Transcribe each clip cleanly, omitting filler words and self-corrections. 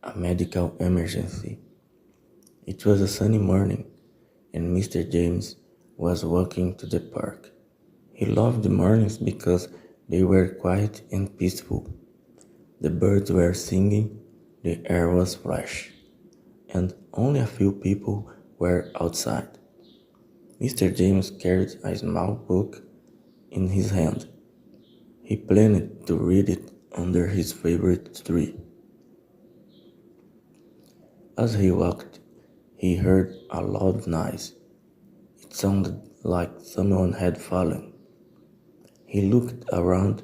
a medical emergency. It was a sunny morning, and Mr. James was walking to the park. He loved the mornings because they were quiet and peaceful. The birds were singing, the air was fresh, and only a few people were outside. Mr. James carried a small book in his hand. He planned to read it under his favorite tree. As he walked, he heard a loud noise. It sounded like someone had fallen. He looked around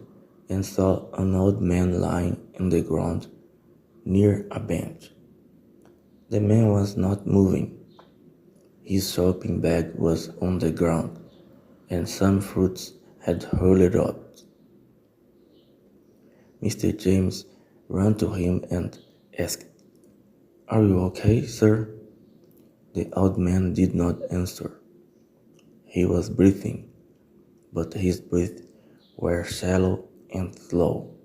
and saw an old man lying on the ground near a bench. The man was not moving. His shopping bag was on the ground, and some fruits had rolled up. Mr. James ran to him and asked, "Are you okay, sir?" The old man did not answer. He was breathing, but his breaths were shallow and slow.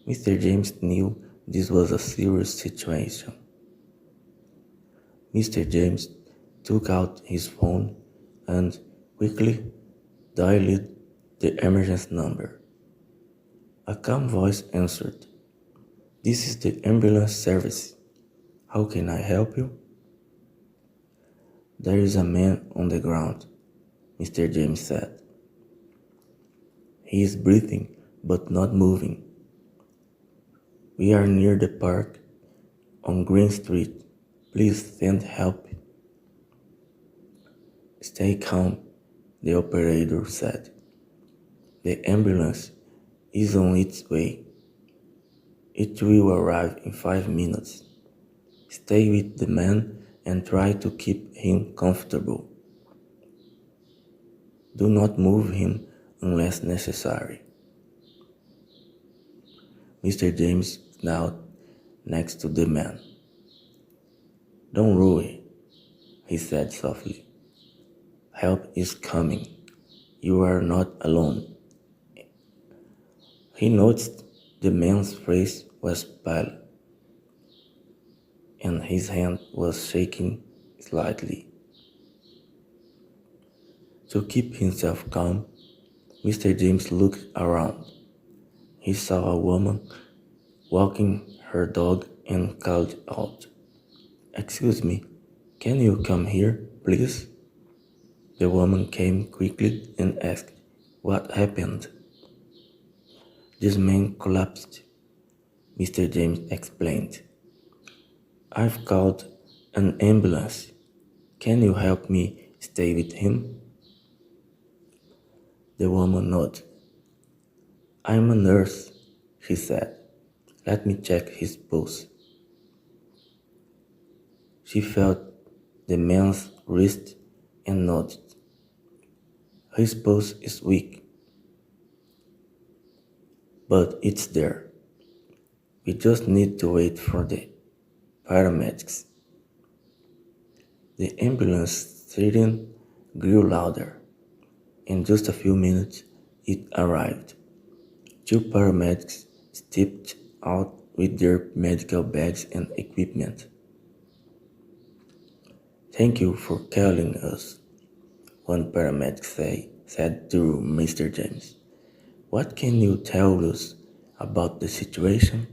Mr. James knew this was a serious situation. Mr. James took out his phone and quickly dialed the emergency number. A calm voice answered, "This is the ambulance service. How can I help you?" "There is a man on the ground," Mr. James said. "He is breathing but not moving. We are near the park on Green Street. Please send help." "Stay calm," the operator said. "The ambulance is on its way. It will arrive in 5 minutes. Stay with the man and try to keep him comfortable. Do not move him unless necessary." Mr. James knelt next to the man. "Don't worry," he said softly. "Help is coming. You are not alone." He noticed the man's face was pale, and his hand was shaking slightly. To keep himself calm, Mr. James looked around. He saw a woman walking her dog and called out, "Excuse me, can you come here, please?" The woman came quickly and asked, "What happened?" "This man collapsed," Mr. James explained. "I've called an ambulance. Can you help me stay with him?" The woman nodded. "I'm a nurse," she said. "Let me check his pulse." She felt the man's wrist and nodded. "His pulse is weak, but it's there. We just need to wait for the paramedics." The ambulance siren grew louder. In just a few minutes, it arrived. Two paramedics stepped out with their medical bags and equipment. "Thank you for calling us," one paramedic said to Mr. James. "What can you tell us about the situation?"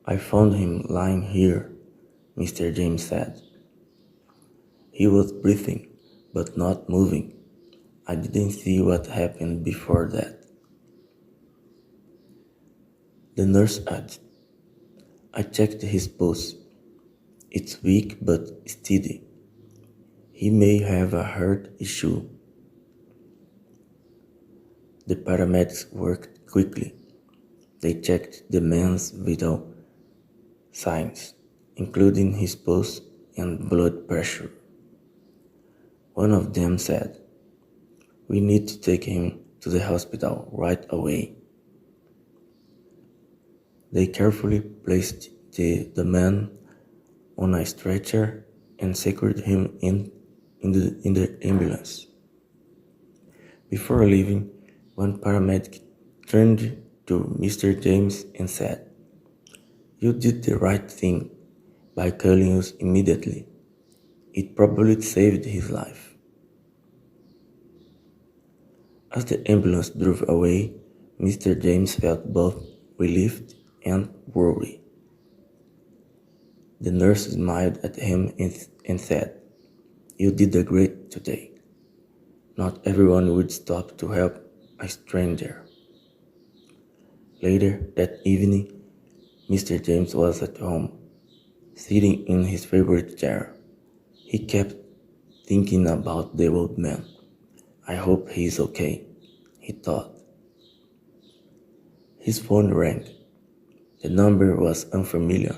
"I found him lying here," Mr. James said. "He was breathing, but not moving. I didn't see what happened before that." The nurse added, "I checked his pulse. It's weak but steady. He may have a heart issue." The paramedics worked quickly. They checked the man's vital signs, including his pulse and blood pressure. One of them said, "We need to take him to the hospital right away." They carefully placed the man on a stretcher and secured him in the ambulance. Before leaving, one paramedic turned to Mr. James and said, You did the right thing by calling us immediately. It probably saved his life. As the ambulance drove away, Mr. James felt both relieved and worried. The nurse smiled at him and said, "You did a great today. Not everyone would stop to help a stranger." Later that evening, Mr. James was at home, sitting in his favorite chair. He kept thinking about the old man. "I hope he's okay," he thought. His phone rang. The number was unfamiliar,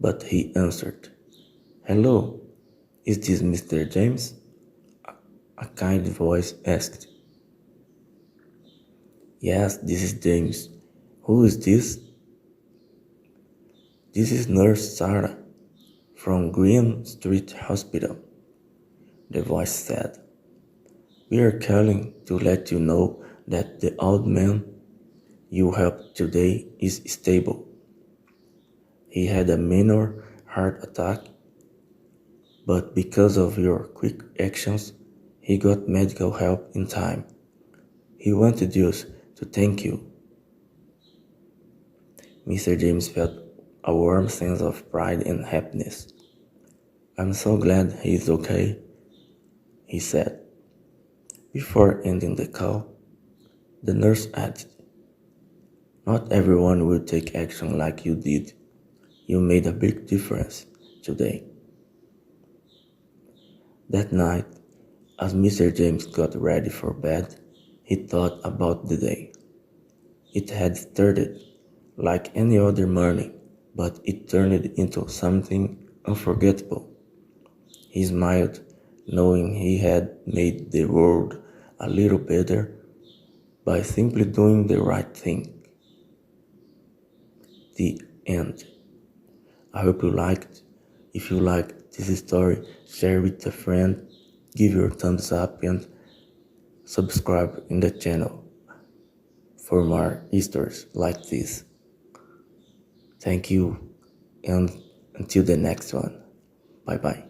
but he answered. "Hello, is this Mr. James?" A kind voice asked. "Yes, this is James. Who is this?" "This is Nurse Sarah from Green Street Hospital," the voice said. "We are calling to let you know that the old man you helped today is stable. He had a minor heart attack, but because of your quick actions, he got medical help in time. He wanted us to thank you." Mr. James felt a warm sense of pride and happiness. "I'm so glad he is okay," he said. Before ending the call, the nurse added, "Not everyone will take action like you did. You made a big difference today." That night, as Mr. James got ready for bed, he thought about the day. It had started like any other morning, but it turned into something unforgettable. He smiled, knowing he had made the world a little better by simply doing the right thing. The end. I hope you liked. If you liked this story, share with a friend, give your thumbs up, and subscribe in the channel for more stories like this. Thank you, and until the next one. Bye bye.